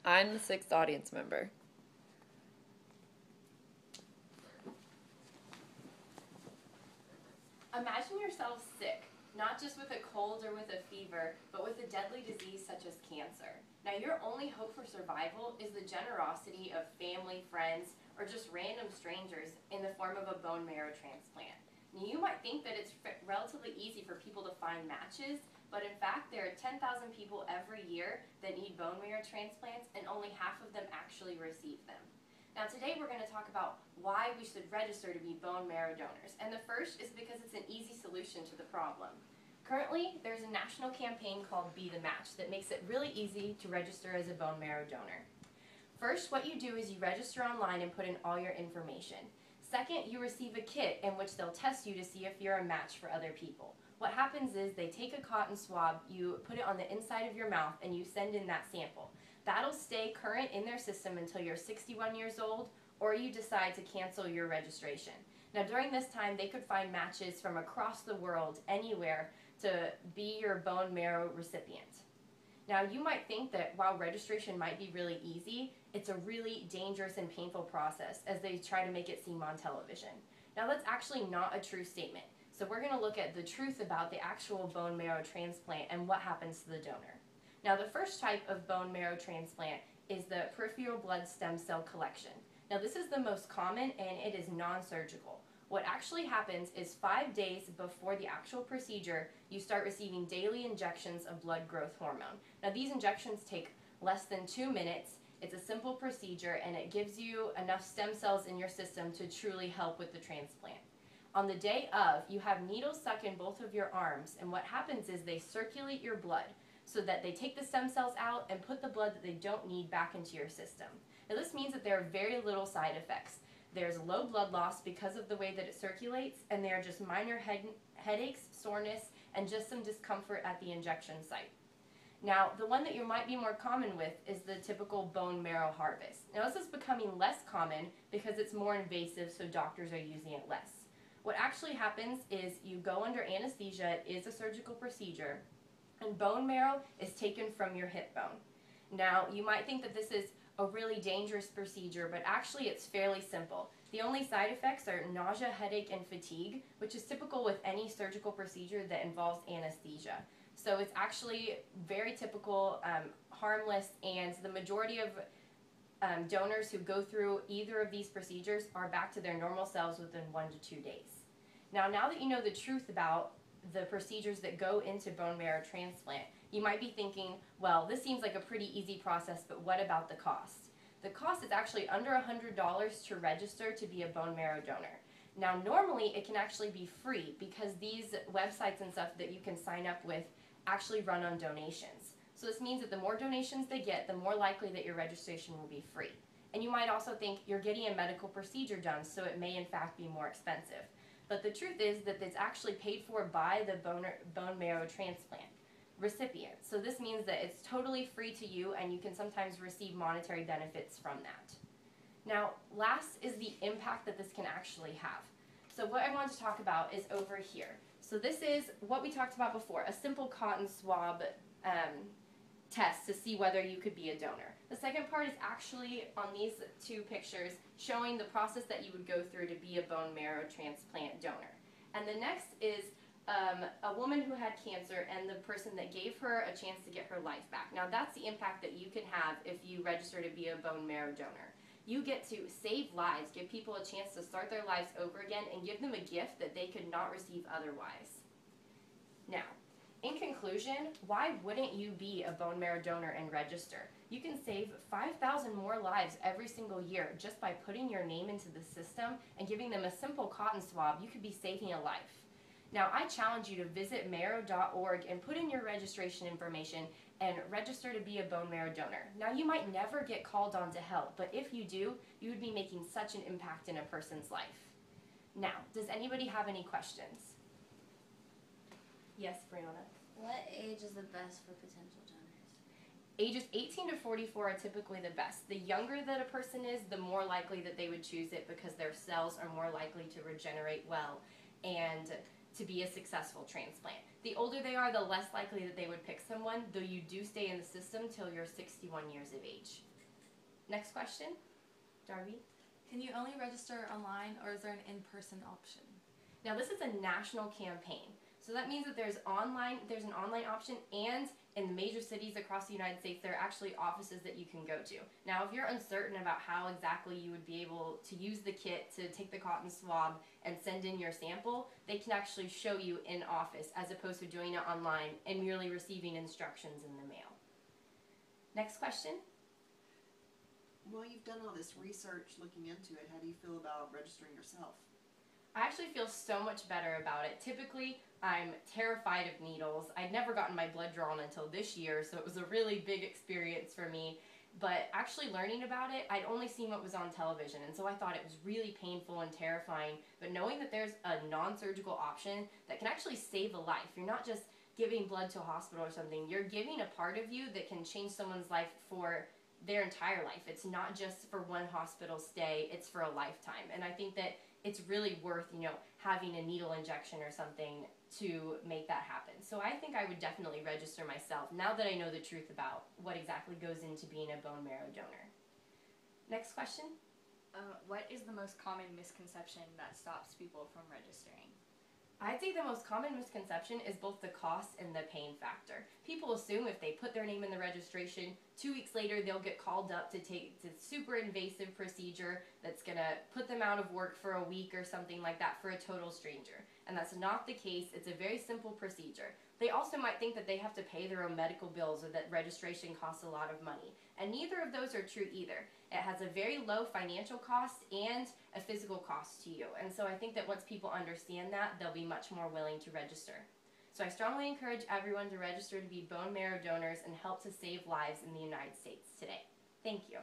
I'm the sixth audience member. Imagine yourself sick, not just with a cold or with a fever, but with a deadly disease such as cancer. Now, your only hope for survival is the generosity of family, friends, or just random strangers in the form of a bone marrow transplant. Now, you might think that it's relatively easy for people to find matches, but in fact, there are 10,000 people every year that need bone marrow transplants, and only half of them actually receive them. Now today we're going to talk about why we should register to be bone marrow donors. And the first is because it's an easy solution to the problem. Currently, there's a national campaign called Be the Match that makes it really easy to register as a bone marrow donor. First, what you do is you register online and put in all your information. Second, you receive a kit in which they'll test you to see if you're a match for other people. What happens is they take a cotton swab, you put it on the inside of your mouth, and you send in that sample. That'll stay current in their system until you're 61 years old, or you decide to cancel your registration. Now during this time, they could find matches from across the world, anywhere, to be your bone marrow recipient. Now you might think that while registration might be really easy, it's a really dangerous and painful process as they try to make it seem on television. Now that's actually not a true statement. So we're going to look at the truth about the actual bone marrow transplant and what happens to the donor. Now the first type of bone marrow transplant is the peripheral blood stem cell collection. Now this is the most common and it is non-surgical. What actually happens is 5 days before the actual procedure, you start receiving daily injections of blood growth hormone. Now these injections take less than 2 minutes. It's a simple procedure and it gives you enough stem cells in your system to truly help with the transplant. On the day of, you have needles stuck in both of your arms, and what happens is they circulate your blood so that they take the stem cells out and put the blood that they don't need back into your system. Now this means that there are very little side effects. There's low blood loss because of the way that it circulates, and there are just minor headaches, soreness, and just some discomfort at the injection site. Now, the one that you might be more common with is the typical bone marrow harvest. Now, this is becoming less common because it's more invasive, so doctors are using it less. What actually happens is you go under anesthesia, it is a surgical procedure, and bone marrow is taken from your hip bone. Now, you might think that this is a really dangerous procedure, but actually it's fairly simple. The only side effects are nausea, headache, and fatigue, which is typical with any surgical procedure that involves anesthesia. So it's actually very typical, harmless, and the majority of donors who go through either of these procedures are back to their normal selves within 1 to 2 days. Now that you know the truth about the procedures that go into bone marrow transplant, you might be thinking, well, this seems like a pretty easy process, but what about the cost? The cost is actually under $100 to register to be a bone marrow donor. Now, normally it can actually be free because these websites and stuff that you can sign up with actually run on donations. So this means that the more donations they get, the more likely that your registration will be free. And you might also think you're getting a medical procedure done, so it may in fact be more expensive. But the truth is that it's actually paid for by the bone marrow transplant recipient. So this means that it's totally free to you, and you can sometimes receive monetary benefits from that. Now, last is the impact that this can actually have. So what I want to talk about is over here. So this is what we talked about before, a simple cotton swab test to see whether you could be a donor. The second part is actually on these two pictures showing the process that you would go through to be a bone marrow transplant donor. And the next is a woman who had cancer and the person that gave her a chance to get her life back. Now that's the impact that you can have if you register to be a bone marrow donor. You get to save lives, give people a chance to start their lives over again, and give them a gift that they could not receive otherwise. Now, in conclusion, why wouldn't you be a bone marrow donor and register? You can save 5,000 more lives every single year just by putting your name into the system and giving them a simple cotton swab. You could be saving a life. Now, I challenge you to visit marrow.org and put in your registration information and register to be a bone marrow donor. Now, you might never get called on to help, but if you do, you would be making such an impact in a person's life. Now, does anybody have any questions? Yes, Brianna? What age is the best for potential donors? Ages 18 to 44 are typically the best. The younger that a person is, the more likely that they would choose it because their cells are more likely to regenerate well and to be a successful transplant. The older they are, the less likely that they would pick someone, though you do stay in the system till you're 61 years of age. Next question, Darby. Can you only register online, or is there an in-person option? Now this is a national campaign. So that means that there's an online option, and in the major cities across the United States, there are actually offices that you can go to. Now, if you're uncertain about how exactly you would be able to use the kit to take the cotton swab and send in your sample, they can actually show you in office as opposed to doing it online and merely receiving instructions in the mail. Next question. Well, you've done all this research looking into it. How do you feel about registering yourself? I actually feel so much better about it. Typically, I'm terrified of needles. I'd never gotten my blood drawn until this year, so it was a really big experience for me. But actually learning about it, I'd only seen what was on television, and so I thought it was really painful and terrifying. But knowing that there's a non-surgical option that can actually save a life, you're not just giving blood to a hospital or something, you're giving a part of you that can change someone's life for their entire life. It's not just for one hospital stay, it's for a lifetime. And I think that it's really worth, having a needle injection or something to make that happen. So I think I would definitely register myself now that I know the truth about what exactly goes into being a bone marrow donor. Next question. What is the most common misconception that stops people from registering? I'd say the most common misconception is both the cost and the pain factor. People assume if they put their name in the registration, 2 weeks later they'll get called up to take the super invasive procedure that's going to put them out of work for a week or something like that for a total stranger. And that's not the case. It's a very simple procedure. They also might think that they have to pay their own medical bills or that registration costs a lot of money. And neither of those are true either. It has a very low financial cost and a physical cost to you. And so I think that once people understand that, they'll be much more willing to register. So I strongly encourage everyone to register to be bone marrow donors and help to save lives in the United States today. Thank you.